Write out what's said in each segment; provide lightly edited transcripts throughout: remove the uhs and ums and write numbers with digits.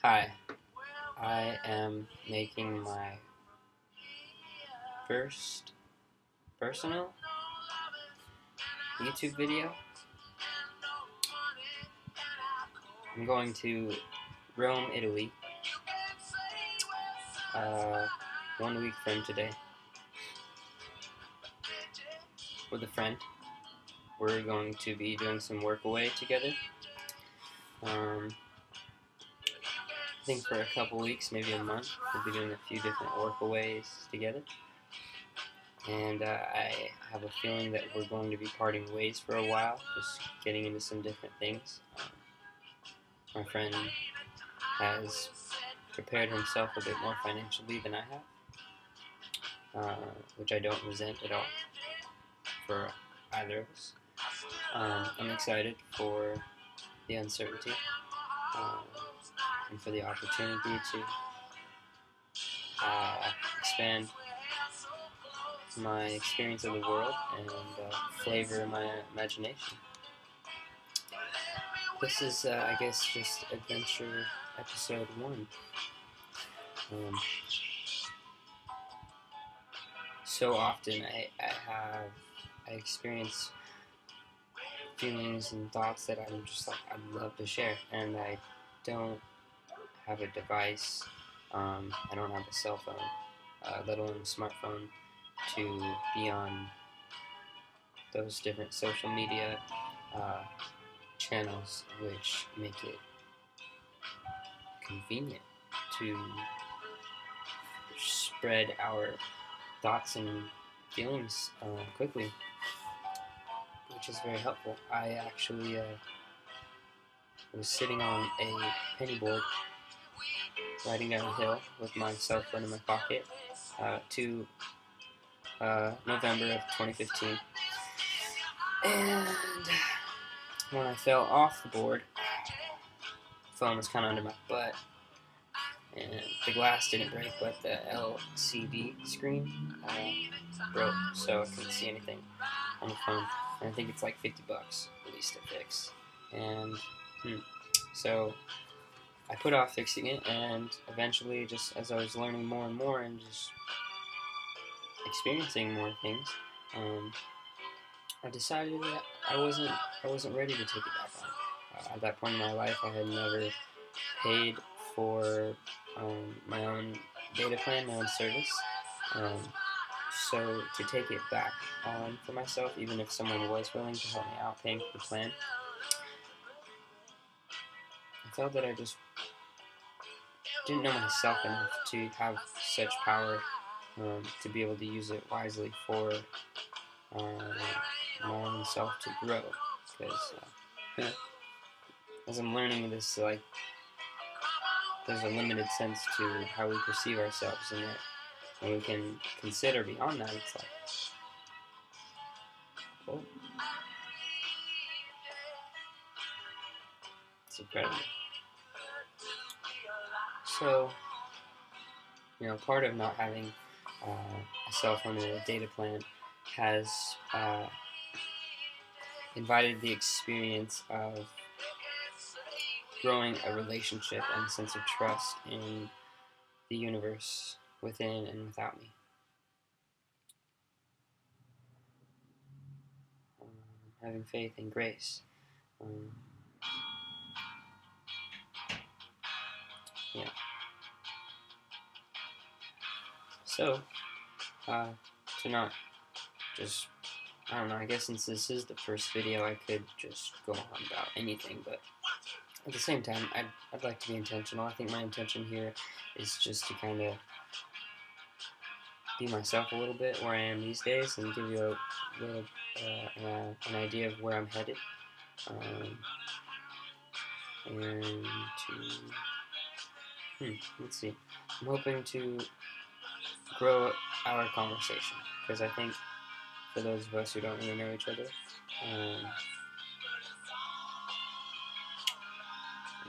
Hi, I am making my first personal YouTube video. I'm going to Rome, Italy, 1 week from today with a friend. We're going to be doing some work away together. I think for a couple weeks, maybe a month, we'll be doing a few different workaways together. And I have a feeling that we're going to be parting ways for a while, just getting into some different things. My friend has prepared himself a bit more financially than I have, which I don't resent at all for either of us. I'm excited for the uncertainty and for the opportunity to expand my experience of the world and flavor my imagination. This is, I guess, just adventure episode 1. So often I experience feelings and thoughts that I'm just like, I'd love to share, and I don't have a device, I don't have a cell phone, let alone a smartphone, to be on those different social media channels which make it convenient to spread our thoughts and feelings quickly, which is very helpful. I actually was sitting on a penny board riding down a hill with my cell phone in my pocket to November of 2015, and when I fell off the board, the phone was kind of under my butt, and the glass didn't break, but the LCD screen broke, so I couldn't see anything on the phone. And I think it's like $50 at least to fix. And so I put off fixing it, and eventually, just as I was learning more and more and just experiencing more things, I decided that I wasn't ready to take it back on. At that point in my life, I had never paid for my own data plan, my own service. So to take it back on for myself, even if someone was willing to help me out paying for the plan, I felt that I just didn't know myself enough to have such power to be able to use it wisely for my own self to grow. Because as I'm learning this, like, there's a limited sense to how we perceive ourselves, and that when we can consider beyond that, it's like, oh, it's incredible. So, part of not having a cell phone and a data plan has invited the experience of growing a relationship and a sense of trust in the universe within and without me. Having faith and grace. So, to not just, I don't know, I guess since this is the first video, I could just go on about anything, but at the same time, I'd like to be intentional. I think my intention here is just to kind of be myself a little bit where I am these days, and give you a little an idea of where I'm headed, and to let's see. I'm hoping to grow our conversation, because I think for those of us who don't really know each other,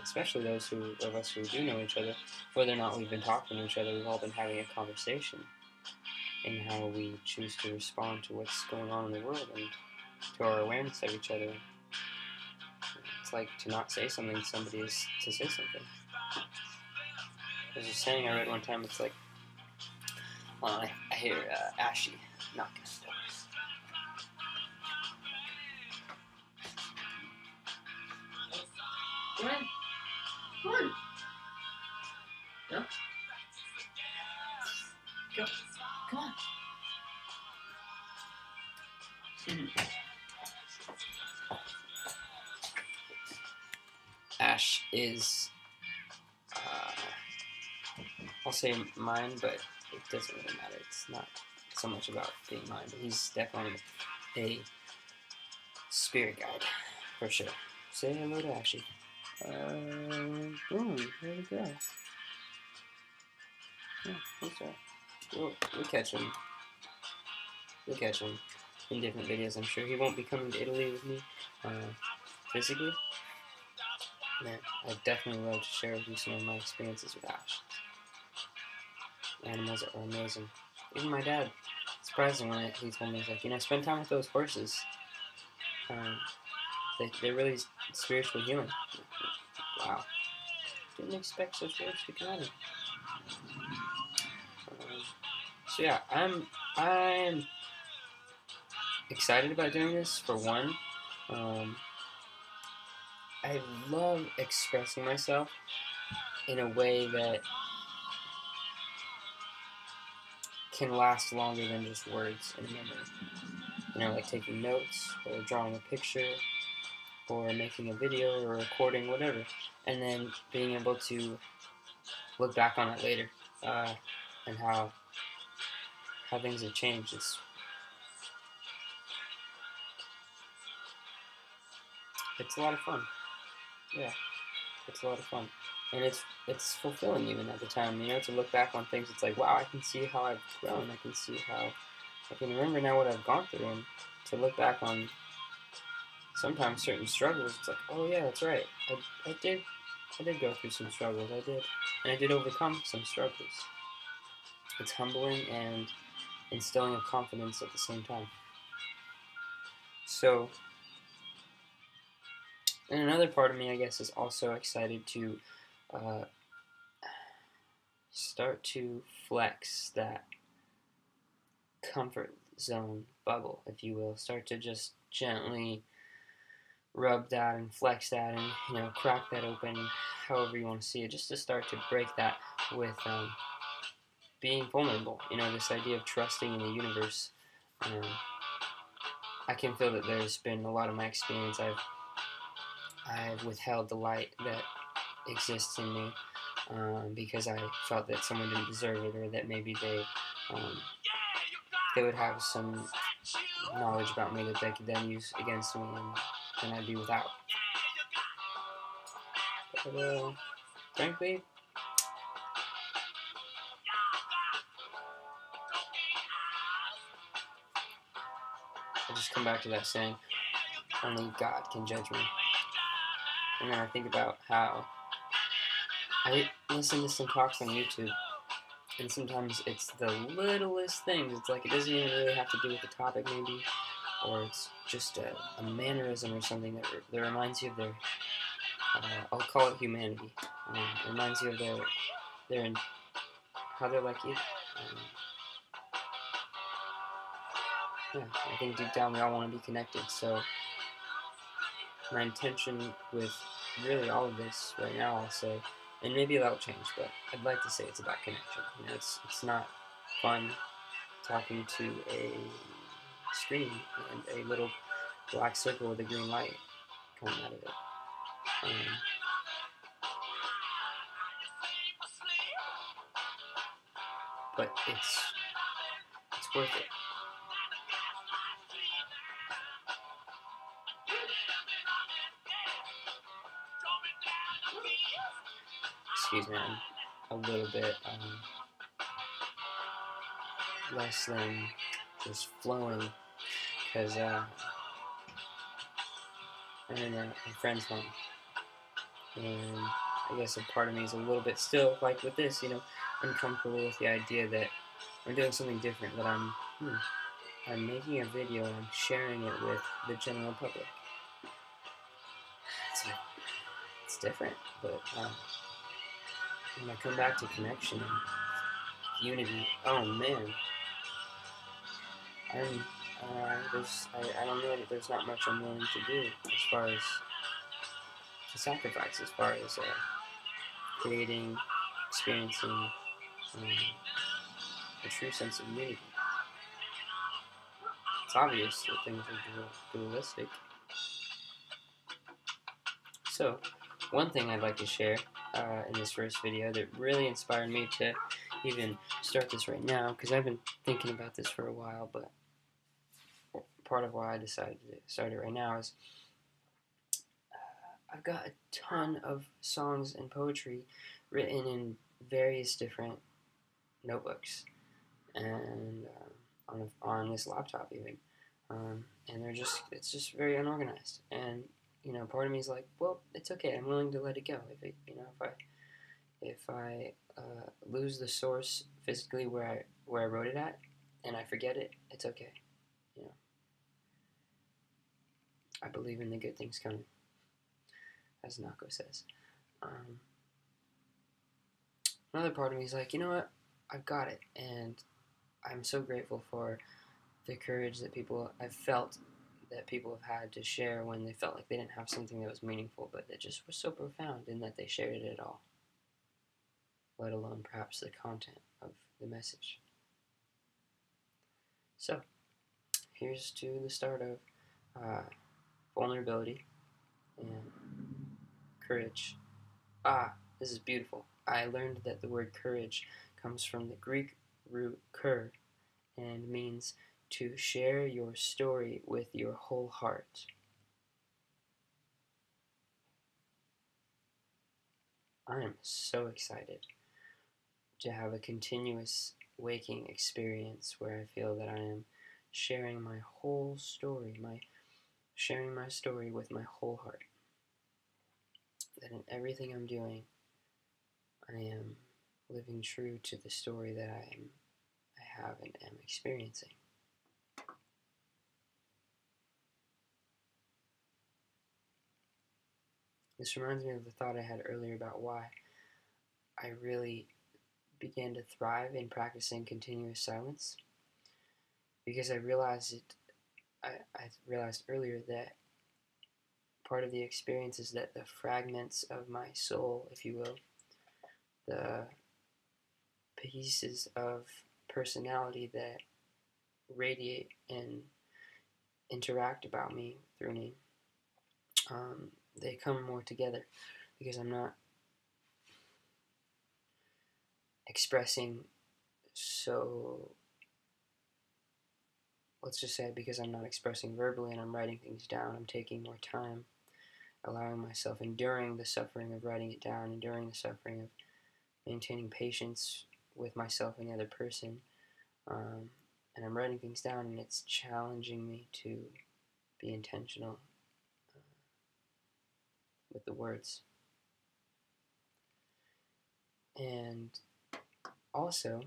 especially those of us who do know each other, whether or not we've been talking to each other, we've all been having a conversation in how we choose to respond to what's going on in the world and to our awareness of each other. It's like to not say something, somebody is to say something. There's a saying I read one time. It's like, I hear Ashy knocking at the door. Come in. Come on. No? Go. Come on. Ash is, I'll say mine, but it doesn't really matter. It's not so much about being mine, but he's definitely a spirit guide, for sure. Say hello to Ashy. Boom, there we go. Yeah, that's right. We'll catch him. We'll catch him in different videos, I'm sure. He won't be coming to Italy with me, physically. Man, I'd definitely love to share with you some of my experiences with Ash. Animals are amazing. Even my dad, surprising when he told me, he's like, you know, spend time with those horses. They're really spiritually healing. Wow. Didn't expect such words to come out of me. So yeah, I'm excited about doing this, for one. I love expressing myself in a way that can last longer than just words in a memory. You know, like taking notes, or drawing a picture, or making a video, or recording, whatever. And then being able to look back on it later, and how things have changed. It's a lot of fun. Yeah, it's a lot of fun. And it's fulfilling even at the time, you know, to look back on things. It's like, wow, I can see how I've grown. I can see how I can remember now what I've gone through, and to look back on sometimes certain struggles. It's like, oh yeah, that's right. I did go through some struggles. And I did overcome some struggles. It's humbling and instilling of confidence at the same time. So, and another part of me, I guess, is also excited to start to flex that comfort zone bubble, if you will. Start to just gently rub that and flex that, and, you know, crack that open, however you want to see it, just to start to break that with being vulnerable. You know, this idea of trusting in the universe. I can feel that there's been a lot of my experience. I've withheld the light that exists in me, because I felt that someone didn't deserve it, or that maybe they would have some knowledge about me that they could then use against me, and I'd be without. But frankly, I just come back to that saying, only God can judge me. And then I think about how I listen to some talks on YouTube, and sometimes it's the littlest things. It's like, it doesn't even really have to do with the topic, maybe, or it's just a mannerism or something that reminds you of their, I'll call it humanity. It reminds you of their how they're like you. Yeah, I think deep down we all want to be connected. So my intention with really all of this right now, I'll say, and maybe that'll change, but I'd like to say it's about connection. You know, it's not fun talking to a screen and a little black circle with a green light coming out of it. But it's worth it. Excuse me, I'm a little bit less than just flowing, because I'm in a friend's home, and I guess a part of me is a little bit still, like with this, you know, uncomfortable with the idea that I'm doing something different, that I'm making a video and I'm sharing it with the general public. It's different, but when I come back to connection and unity, oh man, I'm I don't know that there's not much I'm willing to do as far as to sacrifice, as far as creating, experiencing a true sense of unity. It's obvious that things are dualistic. So, one thing I'd like to share in this first video that really inspired me to even start this right now, because I've been thinking about this for a while, but part of why I decided to start it right now is I've got a ton of songs and poetry written in various different notebooks and on this laptop even, and it's just very unorganized. And part of me is like, well, it's okay. I'm willing to let it go. If I lose the source physically where I wrote it at, and I forget it, it's okay. I believe in the good things coming, as Nako says. Another part of me is like, you know what? I've got it, and I'm so grateful for the courage that I've felt that people have had to share when they felt like they didn't have something that was meaningful, but that just was so profound in that they shared it at all, let alone perhaps the content of the message. So, here's to the start of vulnerability and courage. This is beautiful. I learned that the word courage comes from the Greek root kur and means to share your story with your whole heart. I am so excited to have a continuous waking experience where I feel that I am sharing my whole story, sharing my story with my whole heart. That in everything I'm doing, I am living true to the story that I have and am experiencing. This reminds me of the thought I had earlier about why I really began to thrive in practicing continuous silence, because I realized earlier that part of the experience is that the fragments of my soul, if you will, the pieces of personality that radiate and interact about me through me, they come more together because I'm not expressing so, let's just say, because I'm not expressing verbally and I'm writing things down, I'm taking more time, allowing myself, enduring the suffering of writing it down, enduring the suffering of maintaining patience with myself and the other person, and I'm writing things down, and it's challenging me to be intentional with the words. And also,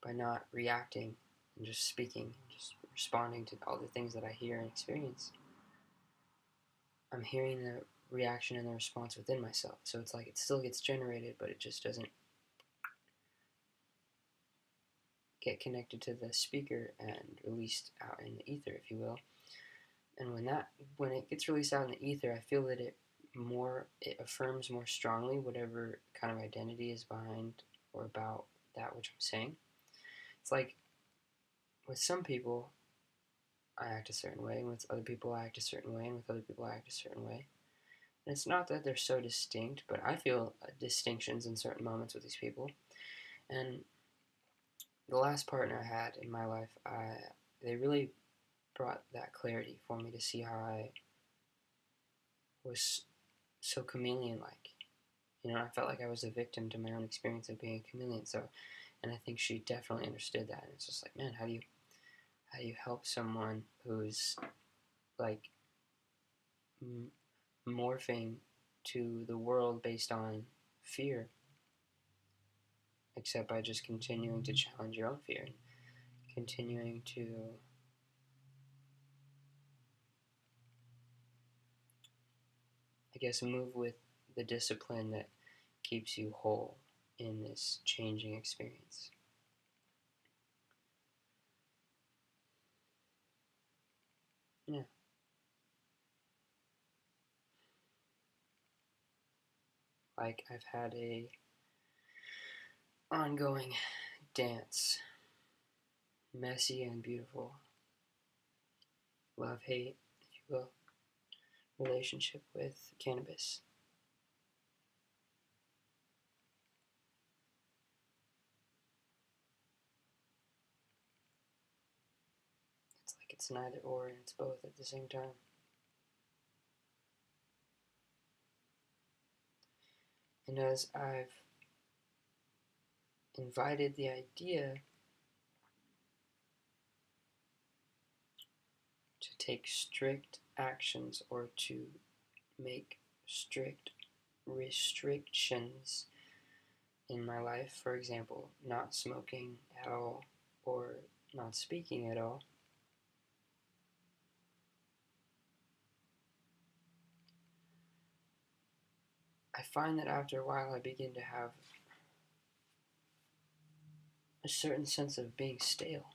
by not reacting and just speaking, just responding to all the things that I hear and experience, I'm hearing the reaction and the response within myself. So it's like it still gets generated, but it just doesn't get connected to the speaker and released out in the ether, if you will. And when it gets released out in the ether, I feel that it affirms more strongly whatever kind of identity is behind or about that which I'm saying. It's like with some people I act a certain way, and with other people I act a certain way, and with other people I act a certain way. And it's not that they're so distinct, but I feel distinctions in certain moments with these people. And the last partner I had in my life, they really brought that clarity for me to see how I was so chameleon-like. I felt like I was a victim to my own experience of being a chameleon. And I think she definitely understood that. And it's just like, man, how do you help someone who's like morphing to the world based on fear, except by just continuing to challenge your own fear and continuing to move with the discipline that keeps you whole in this changing experience. Yeah. Like, I've had a ongoing dance, messy and beautiful, love-hate, if you will, relationship with cannabis. It's like it's neither or and it's both at the same time. And as I've invited the idea to take strict actions or to make strict restrictions in my life, for example, not smoking at all or not speaking at all, I find that after a while I begin to have a certain sense of being stale,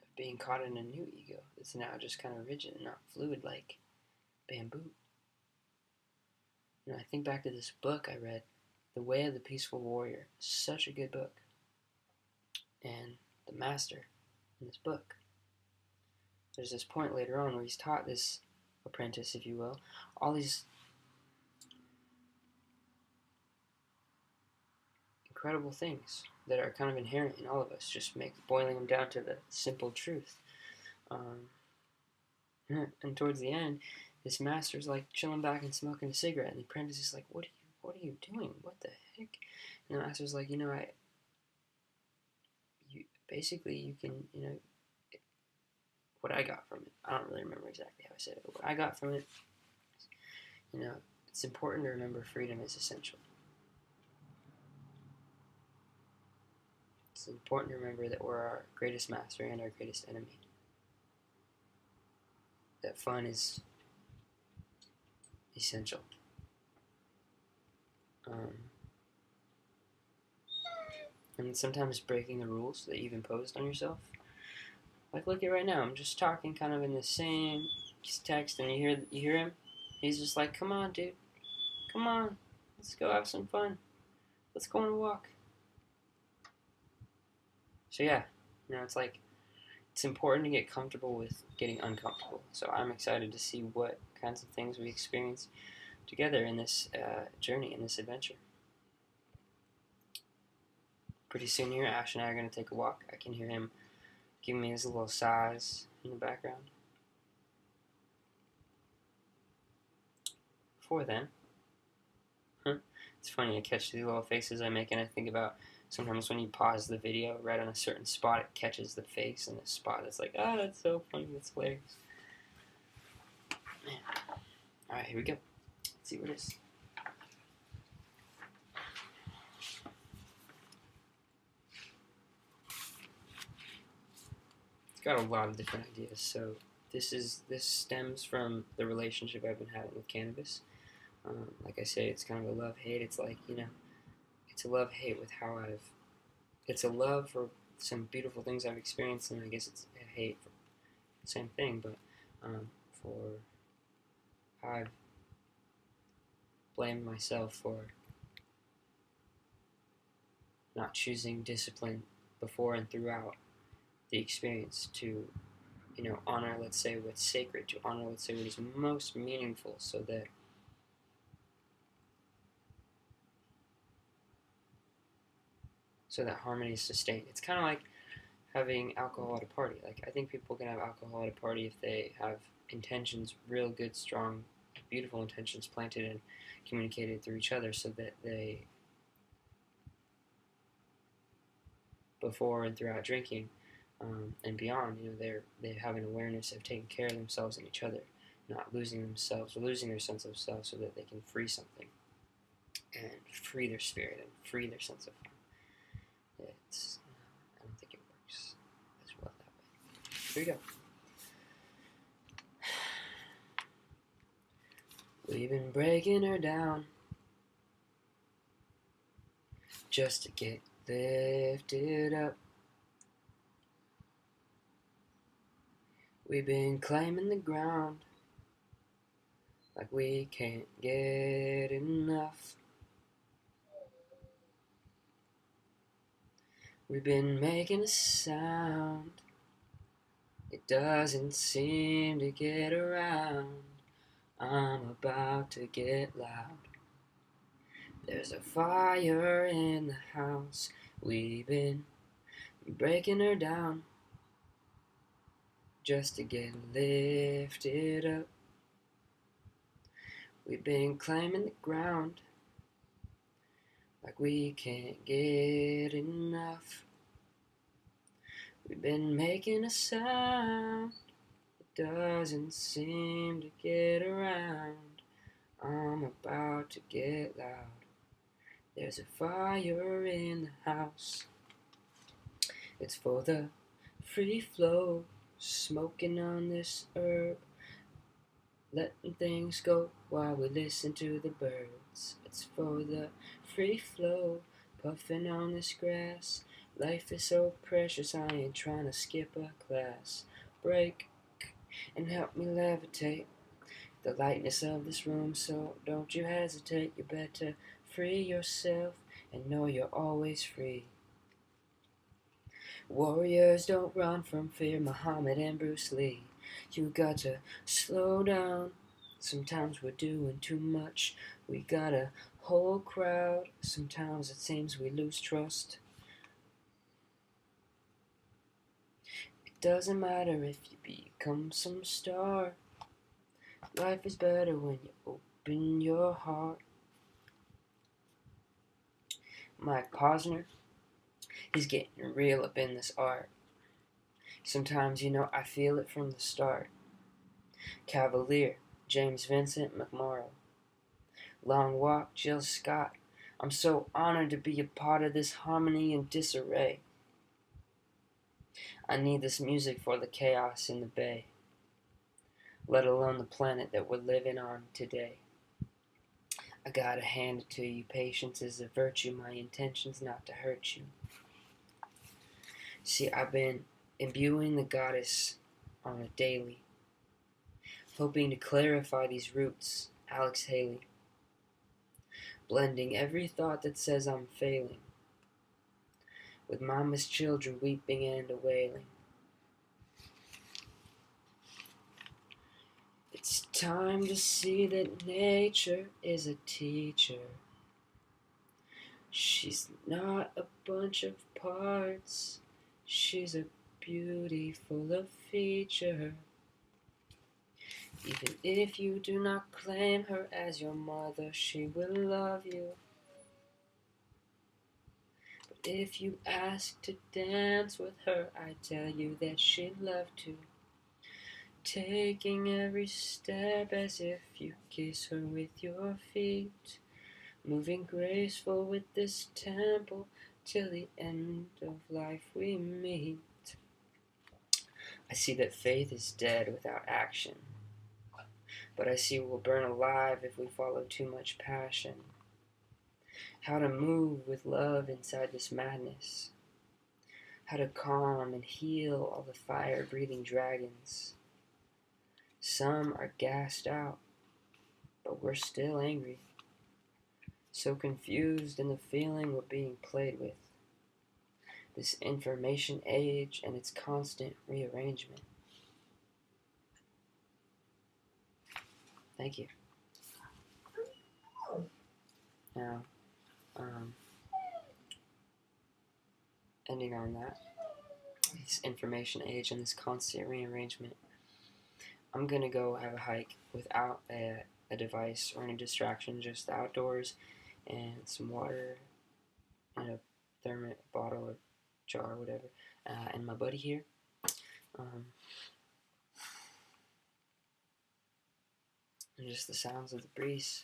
of being caught in a new ego that's now just kind of rigid and not fluid like bamboo. I think back to this book I read, The Way of the Peaceful Warrior. Such a good book. And the master in this book, there's this point later on where he's taught this apprentice, if you will, all these incredible things that are kind of inherent in all of us, just boiling them down to the simple truth. And towards the end, this master's like chilling back and smoking a cigarette, and the apprentice is like, what are you doing? What the heck? And the master's like, basically you can, what I got from it, I don't really remember exactly how I said it, but what I got from it, it's important to remember freedom is essential. It's important to remember that we're our greatest master and our greatest enemy. That fun is essential. And sometimes breaking the rules that you've imposed on yourself. Like, look at right now, I'm just talking kind of in the same text, and you hear him. He's just like, "Come on, dude, come on, let's go have some fun. Let's go on a walk." So yeah, it's important to get comfortable with getting uncomfortable. So I'm excited to see what kinds of things we experience together in this journey, in this adventure. Pretty soon here, Ash and I are going to take a walk. I can hear him giving me his little sighs in the background. Before then, it's funny, I catch these little faces I make, and I think about sometimes when you pause the video right on a certain spot, it catches the face in a spot that's like, that's so funny, that's hilarious. Man. Alright, here we go. Let's see what it is. It's got a lot of different ideas. So this stems from the relationship I've been having with cannabis. Like I say, it's kind of a love-hate. It's like, it's a love-hate with how it's a love for some beautiful things I've experienced, and I guess it's a hate for the same thing, but for how I've blamed myself for not choosing discipline before and throughout the experience to, honor, let's say, what's sacred, to honor, let's say, what is most meaningful, so that harmony is sustained. It's kind of like having alcohol at a party. Like, I think people can have alcohol at a party if they have intentions, real good, strong, beautiful intentions planted and communicated through each other, so that they, before and throughout drinking and beyond, they have an awareness of taking care of themselves and each other, not losing themselves or losing their sense of self, so that they can free something and free their spirit and free their sense of fun. I don't think it works as well that way. Here we go. We've been breaking her down just to get lifted up. We've been climbing the ground like we can't get enough. We've been making a sound, it doesn't seem to get around. I'm about to get loud. There's a fire in the house. We've been breaking her down just to get lifted up. We've been climbing the ground like we can't get enough. We've been making a sound, it doesn't seem to get around. I'm about to get loud. There's a fire in the house. It's for the free flow, smoking on this herb, letting things go while we listen to the birds. It's for the free flow, puffing on this grass. Life is so precious, I ain't trying to skip a class. Break and help me levitate the lightness of this room, so don't you hesitate. You better free yourself and know you're always free. Warriors don't run from fear, Muhammad and Bruce Lee. You got to slow down, sometimes we're doing too much. We got a whole crowd, sometimes it seems we lose trust. It doesn't matter if you become some star, life is better when you open your heart. Mike Posner, he's getting real up in this art. Sometimes, I feel it from the start. Cavalier, James Vincent McMorrow. Long Walk, Jill Scott. I'm so honored to be a part of this harmony and disarray. I need this music for the chaos in the bay, let alone the planet that we're living on today. I gotta hand it to you, patience is a virtue, my intention's not to hurt you. See, I've been imbuing the goddess on a daily, hoping to clarify these roots, Alex Haley. Blending every thought that says I'm failing, with mama's children weeping and a wailing. It's time to see that nature is a teacher. She's not a bunch of parts, she's a beauty full of feature. Even if you do not claim her as your mother, she will love you. But if you ask to dance with her, I tell you that she'd love to. Taking every step as if you kiss her with your feet. Moving graceful with this tempo till the end of life we meet. I see that faith is dead without action, but I see we'll burn alive if we follow too much passion. How to move with love inside this madness. How to calm and heal all the fire-breathing dragons. Some are gassed out, but we're still angry. So confused in the feeling we're being played with. This information age and its constant rearrangement. Thank you. Now, ending on that, this information age and this constant rearrangement, I'm gonna go have a hike without a device or any distraction, just outdoors and some water and a thermos bottle or jar or whatever, and my buddy here. And just the sounds of the breeze.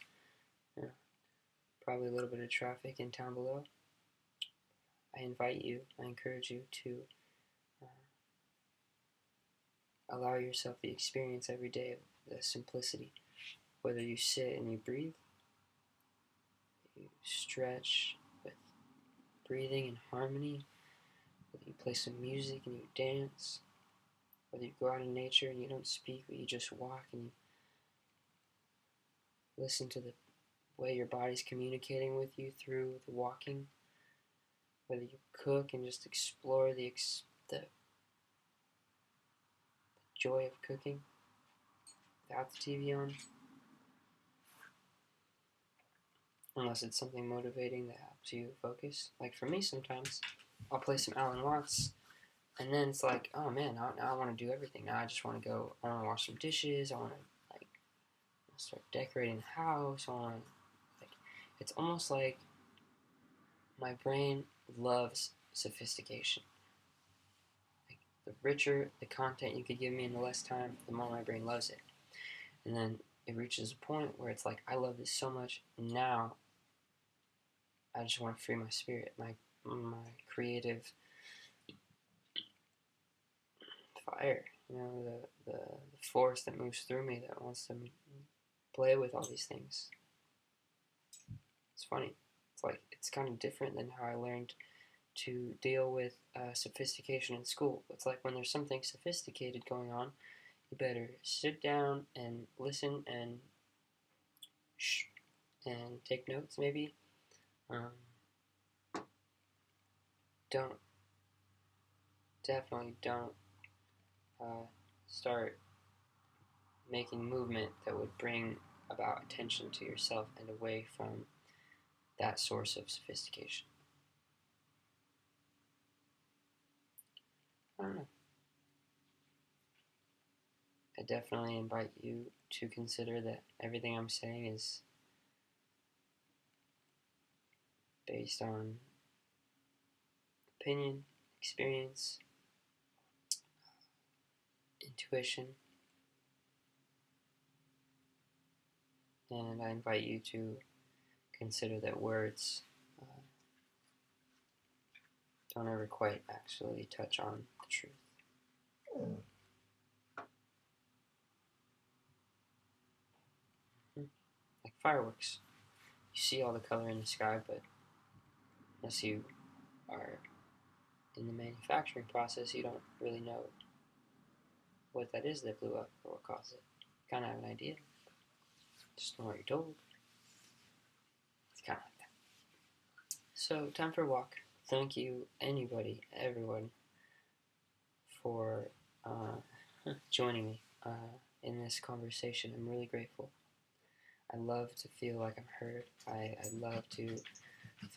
Probably a little bit of traffic in town below. I encourage you to allow yourself the experience every day of the simplicity whether you sit and you breathe, you stretch with breathing and harmony, whether you play some music and you dance, whether you go out in nature and you don't speak but you just walk and you listen to the way your body's communicating with you through the walking, whether you cook and just explore the joy of cooking without the TV on, unless it's something motivating that helps you focus. Like for me, sometimes I'll play some Alan Watts, and then it's like, oh man, now I want to do everything. Now I just want to go. I want to wash some dishes. I want to like start decorating the house. I want to like. It's almost like my brain loves sophistication. Like the richer the content you could give me in the less time, the more my brain loves it. And then it reaches a point where it's like, I love this so much. Now I just want to free my spirit, my creative fire, the force that moves through me that wants to play with all these things. It's funny. It's like, it's kind of different than how I learned to deal with sophistication in school. It's like when there's something sophisticated going on, you better sit down and listen and take notes maybe. Definitely don't start making movement that would bring about attention to yourself and away from that source of sophistication. I don't know. I definitely invite you to consider that everything I'm saying is based on opinion, experience, intuition, and I invite you to consider that words don't ever quite actually touch on the truth. Like fireworks. You see all the color in the sky, but unless you are in the manufacturing process, you don't really know what that is that blew up or what caused it. You kind of have an idea, just don't know what you're told. It's kind of like that. So, time for a walk. Thank you, anybody, everyone, for joining me in this conversation. I'm really grateful. I love to feel like I'm heard. I love to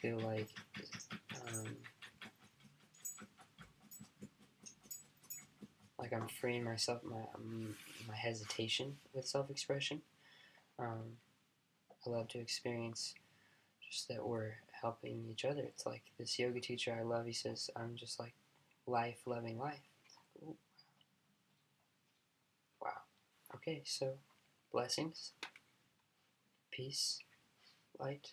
feel like I'm freeing myself, my hesitation with self-expression. I love to experience just that we're helping each other. It's like this yoga teacher I love, he says, I'm just like life loving life. Ooh. Wow. Okay, so blessings, peace, light.